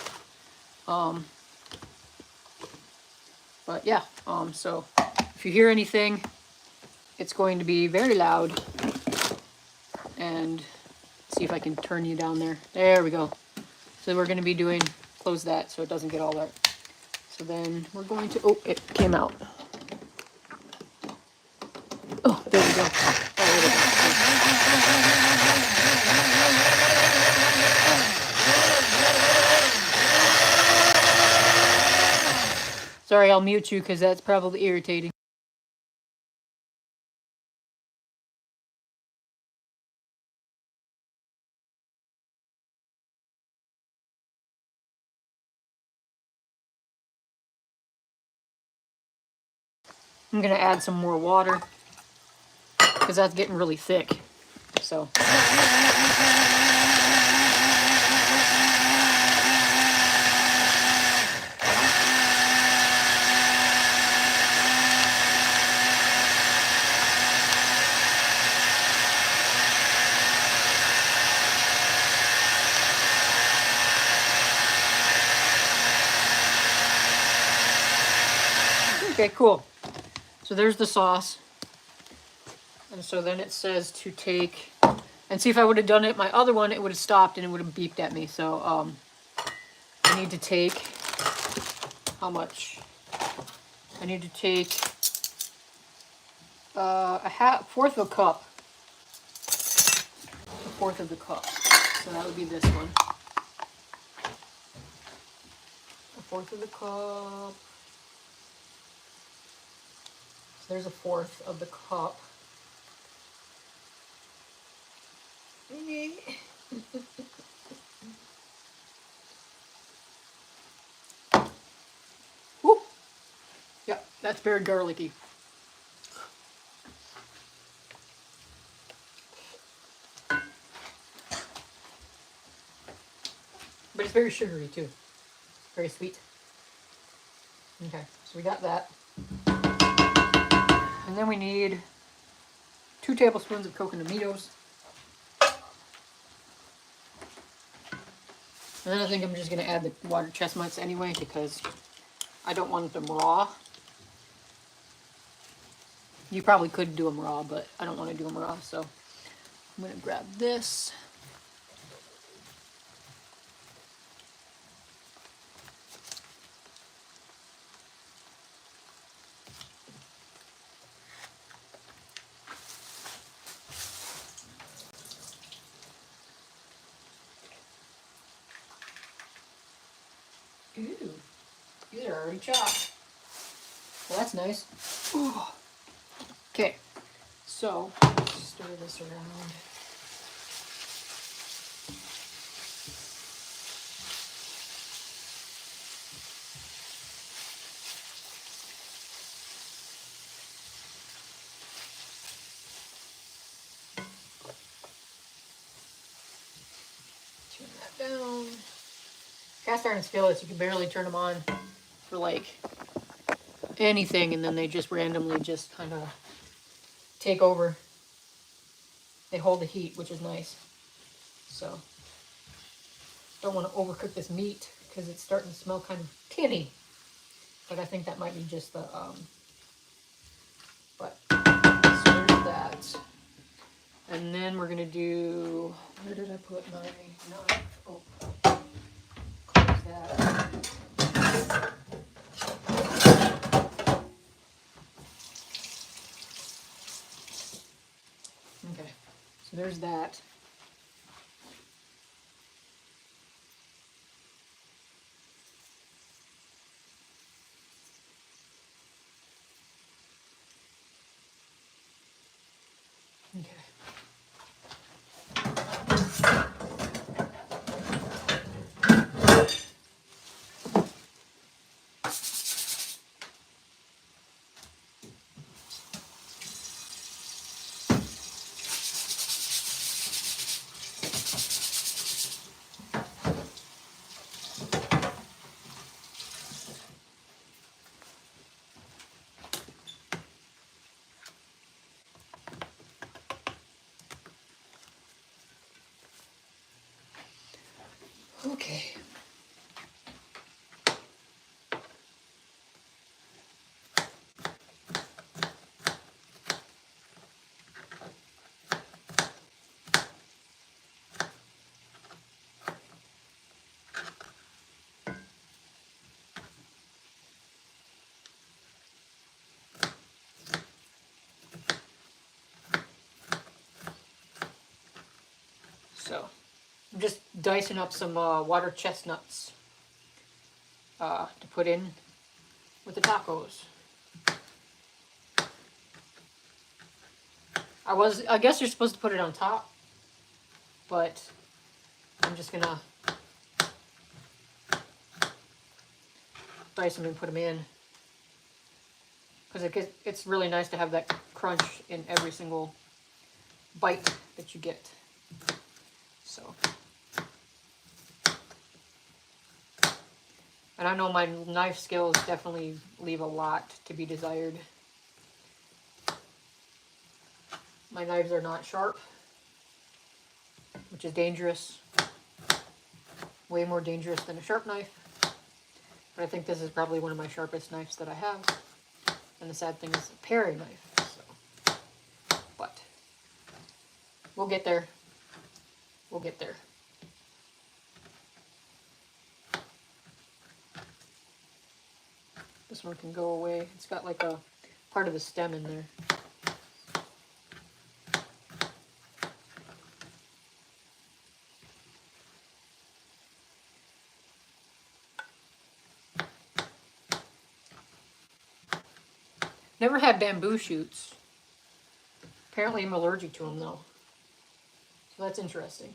But yeah, so if you hear anything, it's going to be very loud. And see if I can turn you down there. There we go. So we're going to be doing, close that so it doesn't get all wet. So then we're going to, oh, it came out. Oh, there we go. Sorry, I'll mute you because that's probably irritating. I'm going to add some more water because that's getting really thick. So. Okay, cool. So there's the sauce. And so then it says to take, and see if I would have done it, my other one, it would have stopped and it would have beeped at me. So I need to take, how much? I need to take a fourth of a cup. A fourth of the cup. So that would be this one. A fourth of the cup. So there's a fourth of the cup. Woo! Yep, that's very garlicky. But it's very sugary too. Very sweet. Okay, so we got that. And then we need 2 tablespoons of coconut aminos. And then I think I'm just going to add the water chestnuts anyway because I don't want them raw. You probably could do them raw, but I don't want to do them raw. So I'm going to grab this. Ooh, these are already chopped. Well, that's nice. Ooh. Okay, so stir this around. Turn that down. Cast iron skillets, you can barely turn them on for like anything, and then they just randomly just kind of take over. They hold the heat, which is nice. So don't want to overcook this meat because it's starting to smell kind of tinny. But I think that might be just the but so there's that. And then we're gonna do, where did I put my knife? Oh, close that. Okay, so there's that. Okay. Okay. So I'm just dicing up some water chestnuts to put in with the tacos. I guess you're supposed to put it on top, but I'm just gonna dice them and put them in because it's really nice to have that crunch in every single bite that you get. So, and I know my knife skills definitely leave a lot to be desired. My knives are not sharp, which is dangerous. Way more dangerous than a sharp knife. But I think this is probably one of my sharpest knives that I have. And the sad thing is a paring knife. So. But we'll get there. We'll get there. This one can go away. It's got like a part of the stem in there. Never had bamboo shoots. Apparently I'm allergic to them though. So that's interesting.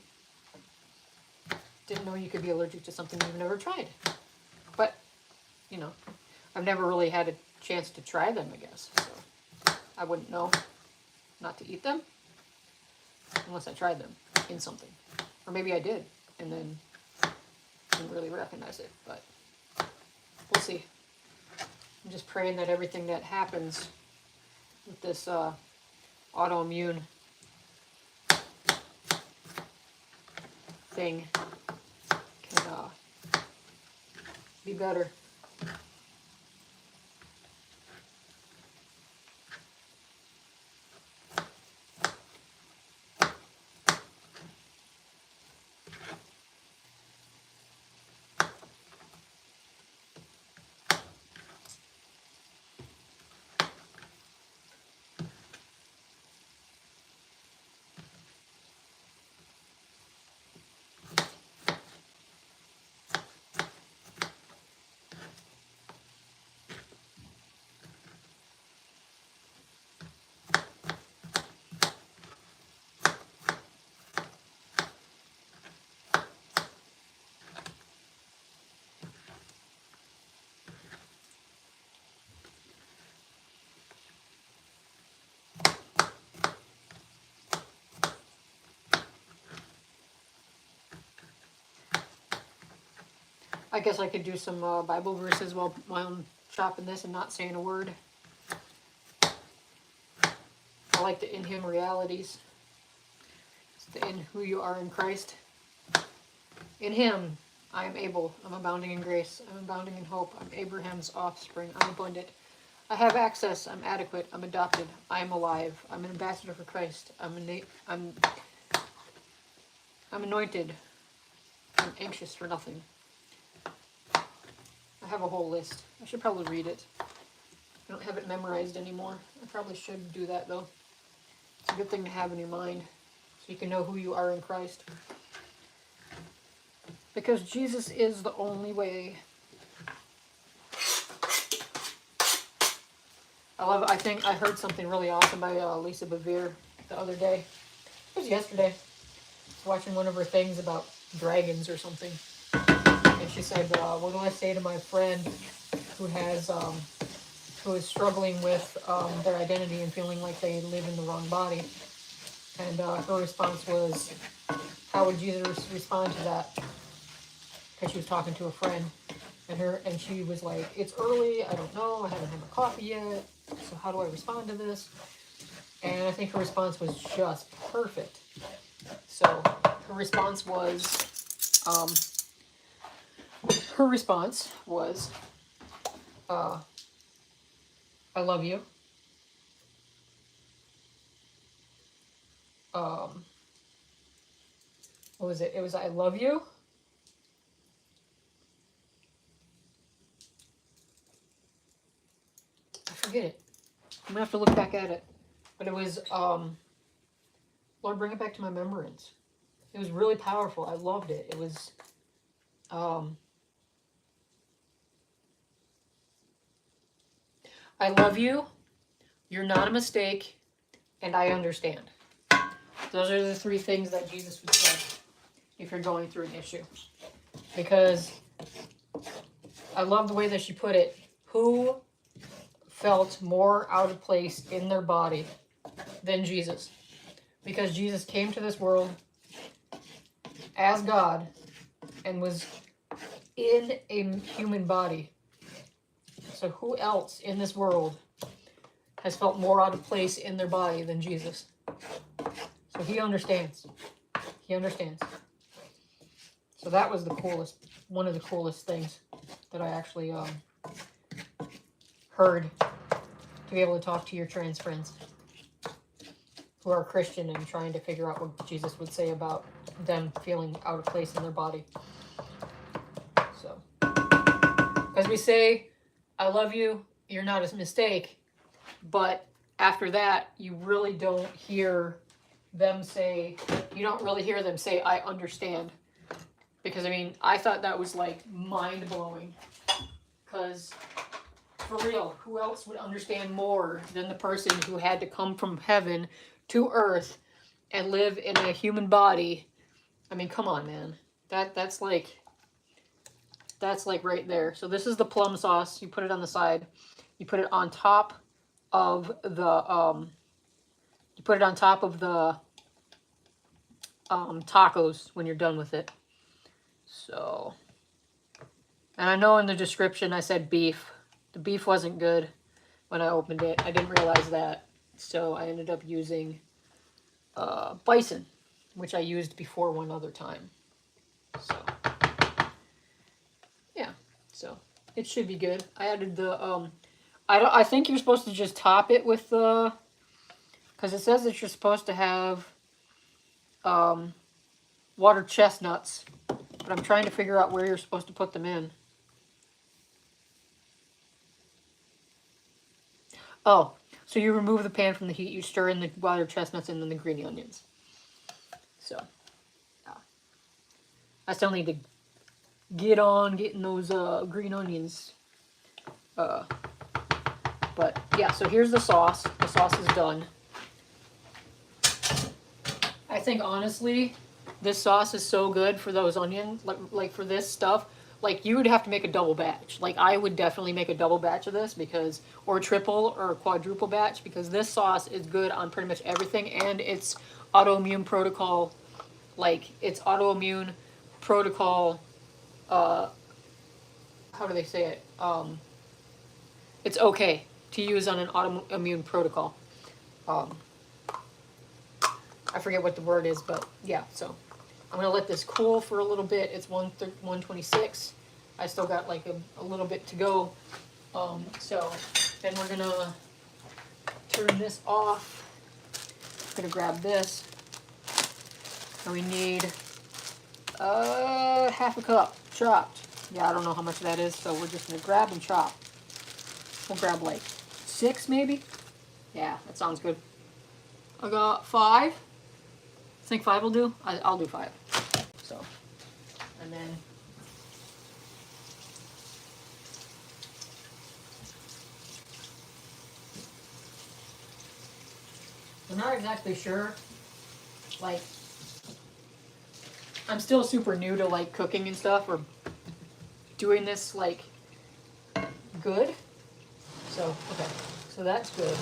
Didn't know you could be allergic to something you've never tried. But, you know, I've never really had a chance to try them, I guess. So I wouldn't know not to eat them unless I tried them in something. Or maybe I did and then didn't really recognize it. But we'll see. I'm just praying that everything that happens with this autoimmune thing can be better. I guess I could do some Bible verses while I'm chopping this and not saying a word. I like the in Him realities. It's the in who you are in Christ. In Him, I am able. I'm abounding in grace. I'm abounding in hope. I'm Abraham's offspring. I'm abundant. I have access. I'm adequate. I'm adopted. I am alive. I'm an ambassador for Christ. I'm anointed. I'm anxious for nothing. I have a whole list. I should probably read it. I don't have it memorized anymore. I probably should do that though. It's a good thing to have in your mind so you can know who you are in Christ. Because Jesus is the only way. I think I heard something really awesome by Lisa Bevere the other day. It was yesterday. I was watching one of her things about dragons or something. And she said, what do I say to my friend who is struggling with their identity and feeling like they live in the wrong body? And her response was, how would Jesus respond to that? Because she was talking to a friend. And she was like, it's early, I don't know, I haven't had my coffee yet, so how do I respond to this? And I think her response was just perfect. So her response was, I love you. What was it? It was I love you. I forget it. I'm gonna have to look back at it. But it was, Lord, bring it back to my remembrance. It was really powerful. I loved it. It was, I love you, you're not a mistake, and I understand. Those are the three things that Jesus would say if you're going through an issue. Because I love the way that she put it. Who felt more out of place in their body than Jesus? Because Jesus came to this world as God and was in a human body. So who else in this world has felt more out of place in their body than Jesus? So he understands. He understands. So that was the coolest, one of the coolest things that I actually heard to be able to talk to your trans friends who are Christian and trying to figure out what Jesus would say about them feeling out of place in their body. So, as we say, I love you, you're not a mistake, but after that, you really don't hear them say, you don't really hear them say, I understand. Because, I mean, I thought that was, like, mind-blowing. Because, for real, who else would understand more than the person who had to come from heaven to earth and live in a human body? I mean, come on, man. That's like right there. So this is the plum sauce. You put it on the side. You put it on top of the tacos when you're done with it. So, and I know in the description I said beef. The beef wasn't good when I opened it. I didn't realize that. So I ended up using bison, which I used before one other time. So, yeah. So, it should be good. I added the, I think you're supposed to just top it with the, because it says that you're supposed to have water chestnuts. But I'm trying to figure out where you're supposed to put them in. Oh, so you remove the pan from the heat, you stir in the water chestnuts and then the green onions. So, yeah. I still need to get on getting those green onions. But, yeah, so here's the sauce. The sauce is done. I think, honestly, this sauce is so good for those onions, like for this stuff. Like, you would have to make a double batch. Like, I would definitely make a double batch of this because, or triple or quadruple batch, because this sauce is good on pretty much everything, and it's autoimmune protocol, like, it's autoimmune protocol, how do they say it? It's okay to use on an autoimmune protocol. I forget what the word is, but yeah, so I'm going to let this cool for a little bit. It's 1:26. I still got like a little bit to go. So then we're going to turn this off. I'm going to grab this. And we need half a cup chopped. Yeah, I don't know how much that is, so we're just going to grab and chop. We'll grab like 6 maybe. Yeah, that sounds good. I got 5. Think 5 will do? I'll do 5. So, and then I'm not exactly sure. Like, I'm still super new to like cooking and stuff or doing this like good. So, okay. So that's good.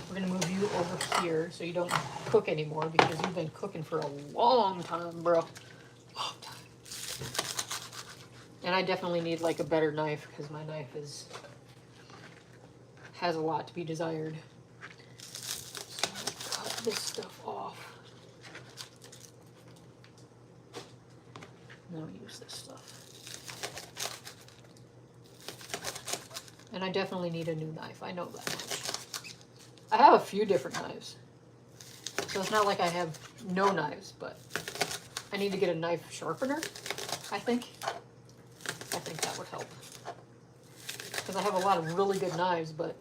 We're going to move you over here so you don't cook anymore because you've been cooking for a long time, bro. Long time. And I definitely need like a better knife because my knife has a lot to be desired. So I'm going to cut this stuff off. And then I'll use this stuff. And I definitely need a new knife. I know that much. I have a few different knives. So it's not like I have no knives, but I need to get a knife sharpener, I think. I think that would help. Because I have a lot of really good knives, but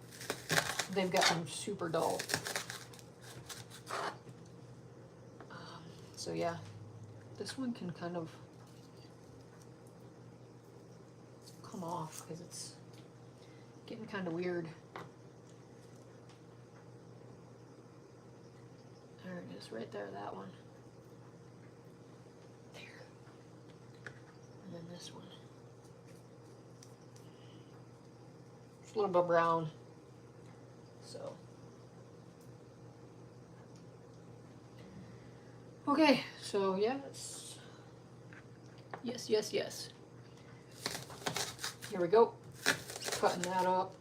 they've gotten super dull. So yeah, this one can kind of come off because it's getting kind of weird. There it is, right there, that one. There. And then this one. It's a little bit brown. So. Okay, so yeah, yes. Here we go. Cutting that up.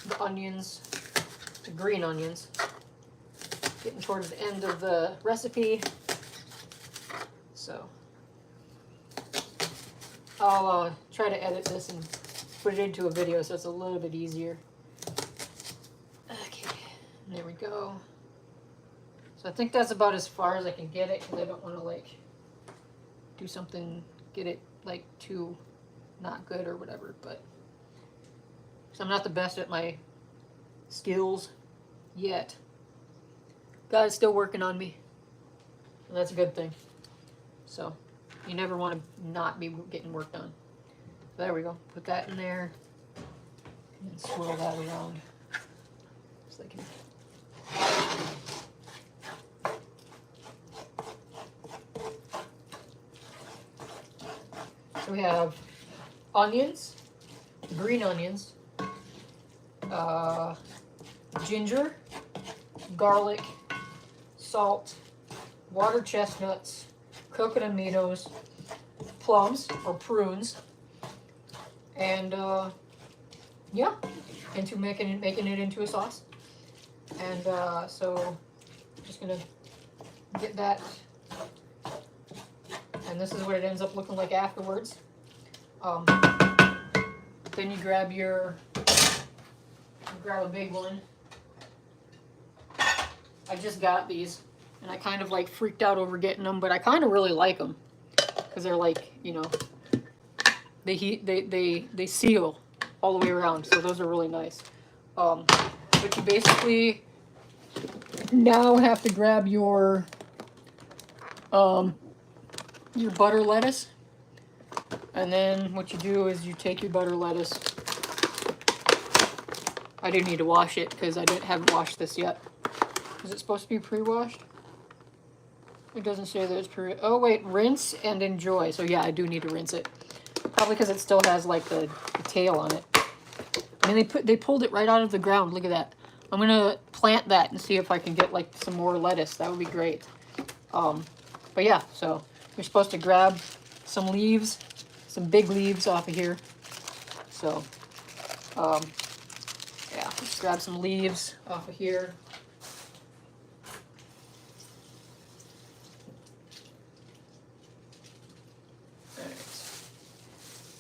The onions, the green onions. Getting towards the end of the recipe. So I'll try to edit this and put it into a video so it's a little bit easier. There we go. So I think that's about as far as I can get it, because I don't want to like do something, get it like too not good or whatever, but because I'm not the best at my skills yet. God's still working on me, and that's a good thing. So you never want to not be getting work done. There we go. Put that in there and swirl that around. So they can. So we have onions, green onions, ginger, garlic, salt, water chestnuts, coconut aminos, plums or prunes, and yeah, into making it into a sauce. And so just gonna get that, and this is what it ends up looking like afterwards. Then you grab a big one. I just got these, and I kind of like freaked out over getting them, but I kind of really like them because they're like, you know, they seal all the way around, so those are really nice. But you basically now have to grab your butter lettuce, and then what you do is you take your butter lettuce. I do need to wash it because I haven't washed this yet. Is it supposed to be pre-washed? It doesn't say that it's pre. Oh wait, rinse and enjoy. So yeah, I do need to rinse it. Probably because it still has like the tail on it. I mean, they pulled it right out of the ground. Look at that. I'm gonna plant that and see if I can get like some more lettuce. That would be great. But yeah, so you're supposed to grab some leaves, some big leaves off of here. So yeah, just grab some leaves off of here.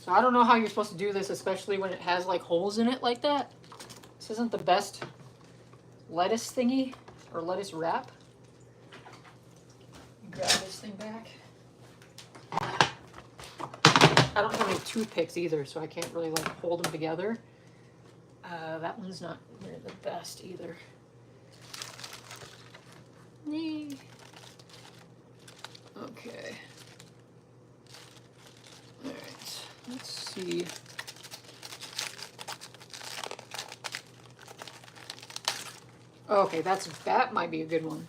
So I don't know how you're supposed to do this, especially when it has like holes in it like that. This isn't the best lettuce thingy or lettuce wrap. Grab this thing back. I don't have any toothpicks either, so I can't really like hold them together. That one's not really the best either. Okay. Let's see. Okay, that might be a good one.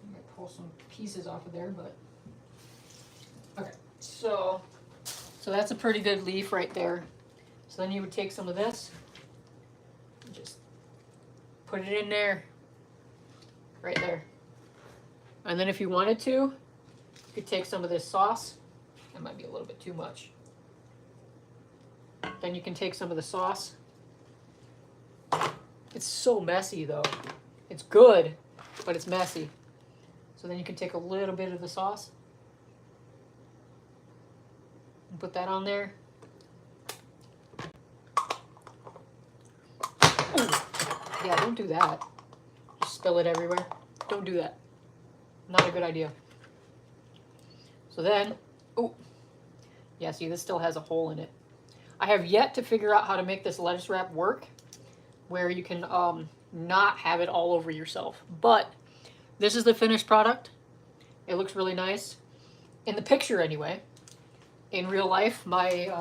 I'm gonna pull some pieces off of there, but okay. So that's a pretty good leaf right there. So then you would take some of this, and just put it in there, right there. And then if you wanted to, you could take some of this sauce. That might be a little bit too much. Then you can take some of the sauce. It's so messy though. It's good, but it's messy. So then you can take a little bit of the sauce and put that on there. Ooh. Yeah, don't do that. Just spill it everywhere. Don't do that. Not a good idea. So then, oh, yeah, see, this still has a hole in it. I have yet to figure out how to make this lettuce wrap work where you can not have it all over yourself. But this is the finished product. It looks really nice. In the picture anyway. In real life, my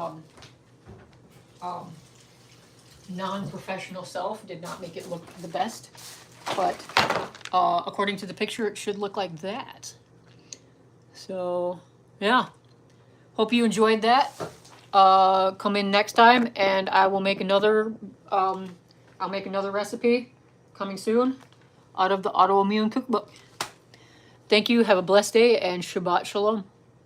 non-professional self did not make it look the best. But according to the picture, it should look like that. So, yeah. Hope you enjoyed that. Come in next time, and I will make another. I'll make another recipe coming soon out of the Autoimmune Cookbook. Thank you. Have a blessed day, and Shabbat Shalom.